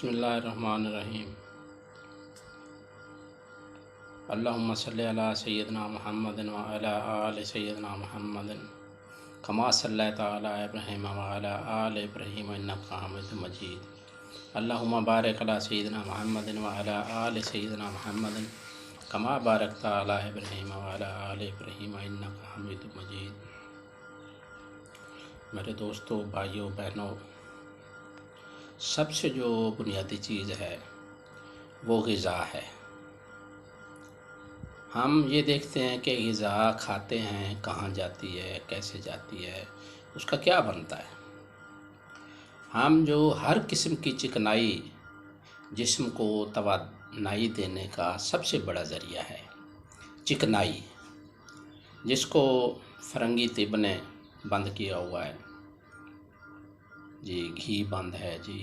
بسم اللہ الرحمن الرحیم۔ اللہم صلی علی سیدنا محمد وعلی آل سیدنا محمد کما صلیت علی ابراہیم وعلی آل ابراہیم انک حمید مجید۔ اللہم بارک علی سیدنا محمد وعلی آل سیدنا محمد کما بارکت علی ابراہیم وعلی آل ابراہیم انک حمید مجید۔ میرے دوستو، بھائیوں، بہنوں، سب سے جو بنیادی چیز ہے وہ غذا ہے۔ ہم یہ دیکھتے ہیں کہ غذا کھاتے ہیں، کہاں جاتی ہے، کیسے جاتی ہے، اس کا کیا بنتا ہے۔ ہم جو ہر قسم کی چکنائی جسم کو توانائی دینے کا سب سے بڑا ذریعہ ہے چکنائی، جس کو فرنگی طب نے بند کیا ہوا ہے۔ جی گھی بند ہے، جی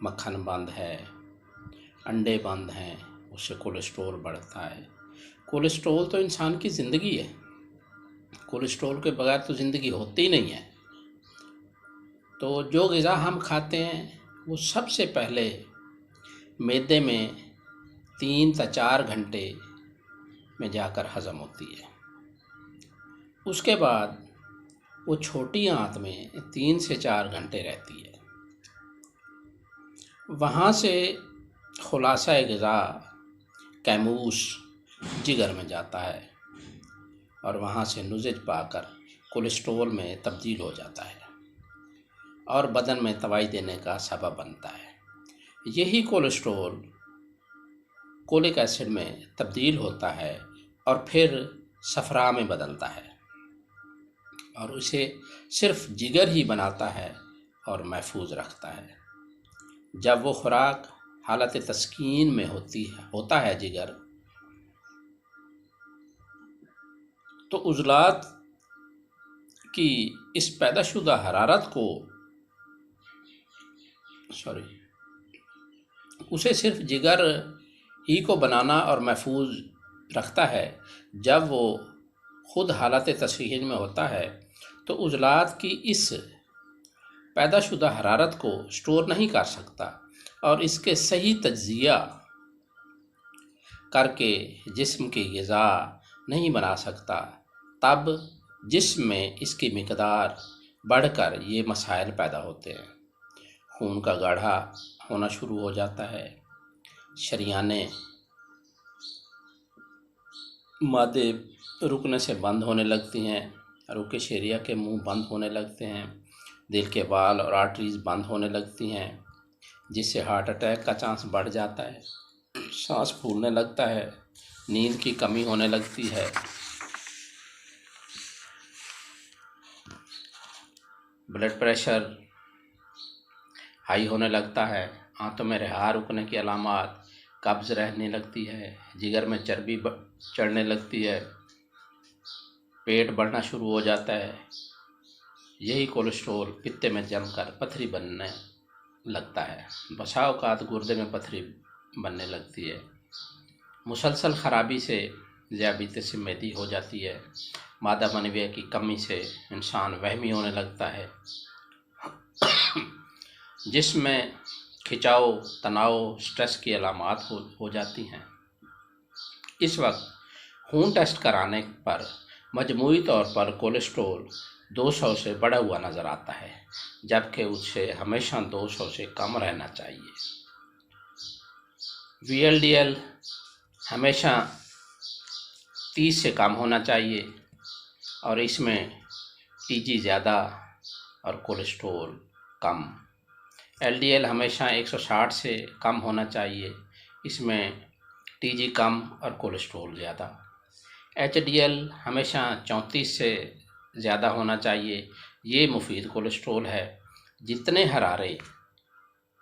مکھن بند ہے، انڈے بند ہیں، اس سے کولیسٹرول بڑھتا ہے۔ کولیسٹرول تو انسان کی زندگی ہے، کولیسٹرول کے بغیر تو زندگی ہوتی نہیں ہے۔ تو جو غذا ہم کھاتے ہیں وہ سب سے پہلے معدے میں 3 تا 4 گھنٹے میں جا کر ہضم ہوتی ہے۔ اس کے بعد وہ چھوٹی آنت میں 3 سے 4 گھنٹے رہتی ہے۔ وہاں سے خلاصہ غذا کیموس جگر میں جاتا ہے اور وہاں سے نزج پا کر کولیسٹرول میں تبدیل ہو جاتا ہے اور بدن میں توائی دینے کا سبب بنتا ہے۔ یہی کولیسٹرول کولک ایسڈ میں تبدیل ہوتا ہے اور پھر صفرا میں بدلتا ہے اور اسے صرف جگر ہی بناتا ہے اور محفوظ رکھتا ہے۔ جب وہ خوراک حالت تسکین میں ہوتا ہے جگر، تو عضلات کی اس پیدا شدہ حرارت کو اسے صرف جگر ہی کو بنانا اور محفوظ رکھتا ہے۔ جب وہ خود حالت تسکین میں ہوتا ہے تو عضلات کی اس پیدا شدہ حرارت کو سٹور نہیں کر سکتا اور اس کے صحیح تجزیہ کر کے جسم کی غذا نہیں بنا سکتا۔ تب جسم میں اس کی مقدار بڑھ کر یہ مسائل پیدا ہوتے ہیں۔ خون کا گاڑھا ہونا شروع ہو جاتا ہے، شریانیں مادے رکنے سے بند ہونے لگتی ہیں، رکے شرییا کے منہ بند ہونے لگتے ہیں، دل کے وال اور آرٹریز بند ہونے لگتی ہیں، جس سے ہارٹ اٹیک کا چانس بڑھ جاتا ہے، سانس پھولنے لگتا ہے، نیند کی کمی ہونے لگتی ہے، بلڈ پریشر ہائی ہونے لگتا ہے، آنتوں میں رہا رکنے کی علامات، قبض رہنے لگتی ہے، جگر میں چربی چڑھنے لگتی ہے، پیٹ بڑھنا شروع ہو جاتا ہے۔ یہی کولیسٹرول پتے میں جم کر پتھری بننے لگتا ہے۔ بسا اوقات گردے میں پتھری بننے لگتی ہے۔ مسلسل خرابی سے ذیابیطس میدی ہو جاتی ہے۔ مادہ منویہ کی کمی سے انسان وہمی ہونے لگتا ہے۔ جسم میں کھچاؤ، تناؤ، سٹریس کی علامات ہو جاتی ہیں۔ اس وقت خون ٹیسٹ کرانے پر مجموعی طور پر کولیسٹرول 200 سے بڑھا ہوا نظر آتا ہے، جبکہ اس سے ہمیشہ 200 سے کم رہنا چاہیے۔ وی ایل ڈی ایل ہمیشہ 30 سے کم ہونا چاہیے اور اس میں ٹی جی زیادہ اور کولیسٹرول کم۔ ایل ڈی ایل ہمیشہ 160 سے کم ہونا چاہیے، اس میں ٹی جی کم اور کولیسٹرول زیادہ۔ ایچ ڈی ایل ہمیشہ 34 سے زیادہ ہونا چاہیے، یہ مفید کولیسٹرول ہے۔ جتنے حرارے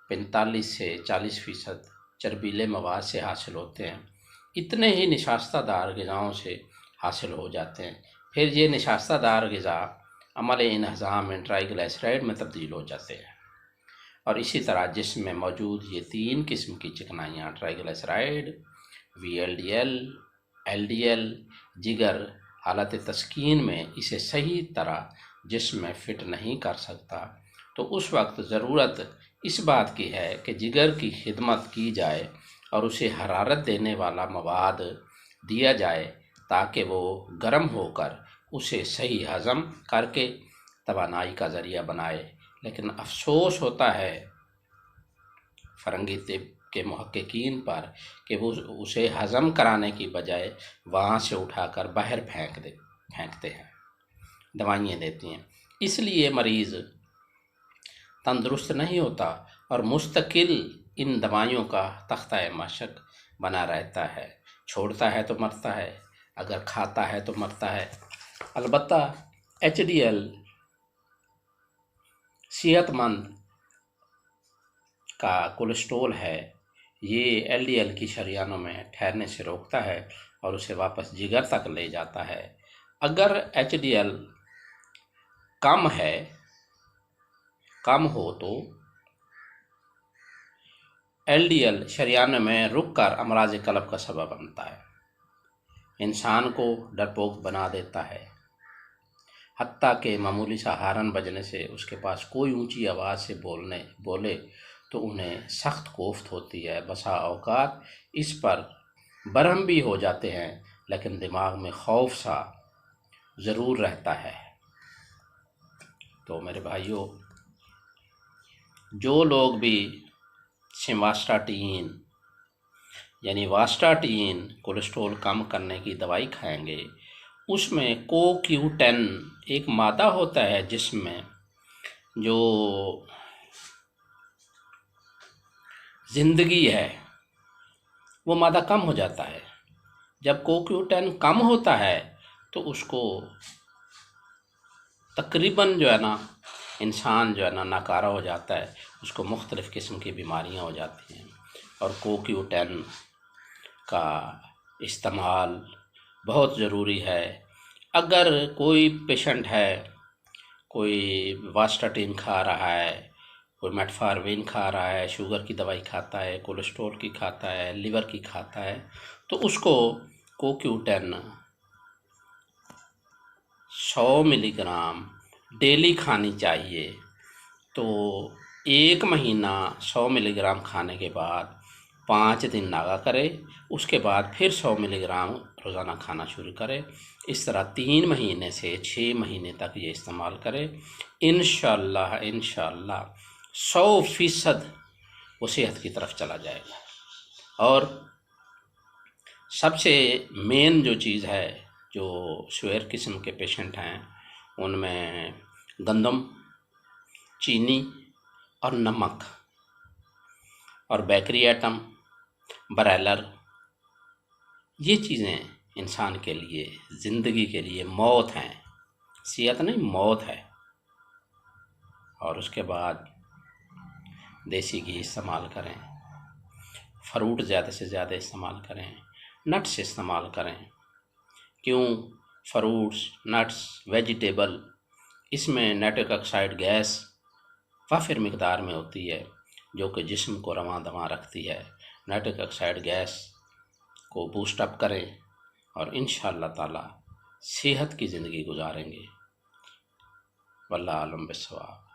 45 سے 40% چربیلے مواد سے حاصل ہوتے ہیں، اتنے ہی نشاستہ دار غذاؤں سے حاصل ہو جاتے ہیں۔ پھر یہ نشاستہ دار غذا عمل انہضام میں ٹرائیگلائسرائڈ میں تبدیل ہو جاتے ہیں اور اسی طرح جسم میں موجود یہ 3 قسم کی چکنائیاں ٹرائیگلائسرائڈ، وی ایل ڈی ایل، جگر حالت تسکین میں اسے صحیح طرح جسم میں فٹ نہیں کر سکتا، تو اس وقت ضرورت اس بات کی ہے کہ جگر کی خدمت کی جائے اور اسے حرارت دینے والا مواد دیا جائے تاکہ وہ گرم ہو کر اسے صحیح ہضم کر کے توانائی کا ذریعہ بنائے۔ لیکن افسوس ہوتا ہے فرنگی طب کے محققین پر کہ وہ اسے ہضم کرانے کی بجائے وہاں سے اٹھا کر باہر پھینکتے ہیں، دوائیں دیتی ہیں۔ اس لیے مریض تندرست نہیں ہوتا اور مستقل ان دوائیوں کا تختہ مشق بنا رہتا ہے، چھوڑتا ہے تو مرتا ہے، اگر کھاتا ہے تو مرتا ہے۔ البتہ HDL صحت مند کا کولیسٹرول ہے، یہ LDL کی شریانوں میں ٹھہرنے سے روکتا ہے اور اسے واپس جگر تک لے جاتا ہے۔ اگر HDL کم ہو تو LDL شریانوں میں رک کر امراض قلب کا سبب بنتا ہے، انسان کو ڈرپوک بنا دیتا ہے، حتیٰ کہ معمولی سا ہارن بجنے سے اس کے پاس کوئی اونچی آواز سے بولے تو انہیں سخت کوفت ہوتی ہے۔ بسا اوقات اس پر برہم بھی ہو جاتے ہیں، لیکن دماغ میں خوف سا ضرور رہتا ہے۔ تو میرے بھائیوں، جو لوگ بھی سمواسٹاٹین یعنی واسٹاٹین کولیسٹرول کم کرنے کی دوائی کھائیں گے، اس میں CoQ10 ایک مادہ ہوتا ہے جس میں جو زندگی ہے وہ مادہ کم ہو جاتا ہے۔ جب CoQ10 کم ہوتا ہے تو اس کو تقریباً انسان ناکارہ ہو جاتا ہے، اس کو مختلف قسم کی بیماریاں ہو جاتی ہیں۔ اور CoQ10 کا استعمال بہت ضروری ہے۔ اگر کوئی پیشنٹ ہے، کوئی واسٹاٹین کھا رہا ہے، کوئی میٹفارمین کھا رہا ہے، شوگر کی دوائی کھاتا ہے، کولیسٹرول کی کھاتا ہے، لیور کی کھاتا ہے، تو اس کو CoQ10 100 ملی گرام ڈیلی کھانی چاہیے۔ تو 1 مہینہ 100 ملی گرام کھانے کے بعد 5 دن ناغہ کرے، اس کے بعد پھر 100 ملی گرام روزانہ کھانا شروع کرے۔ اس طرح 3 مہینے سے 6 مہینے تک یہ استعمال کرے۔ انشاءاللہ 100% وہ صحت کی طرف چلا جائے گا۔ اور سب سے مین جو چیز ہے، جو شوگر قسم کے پیشنٹ ہیں، ان میں گندم، چینی اور نمک اور بیکری آئٹم، برائلر، یہ چیزیں انسان کے لیے، زندگی کے لیے موت ہیں، صحت نہیں موت ہے۔ اور اس کے بعد دیسی گھی استعمال کریں، فروٹ زیادہ سے زیادہ استعمال کریں، نٹس استعمال کریں۔ کیوں؟ فروٹس، نٹس، ویجیٹیبل، اس میں نائٹرک آکسائڈ گیس وافر مقدار میں ہوتی ہے، جو کہ جسم کو رواں دواں رکھتی ہے۔ نائٹرک آکسائڈ گیس کو بوسٹ اپ کریں اور انشاءاللہ تعالی صحت کی زندگی گزاریں گے۔ واللہ عالم بالصواب۔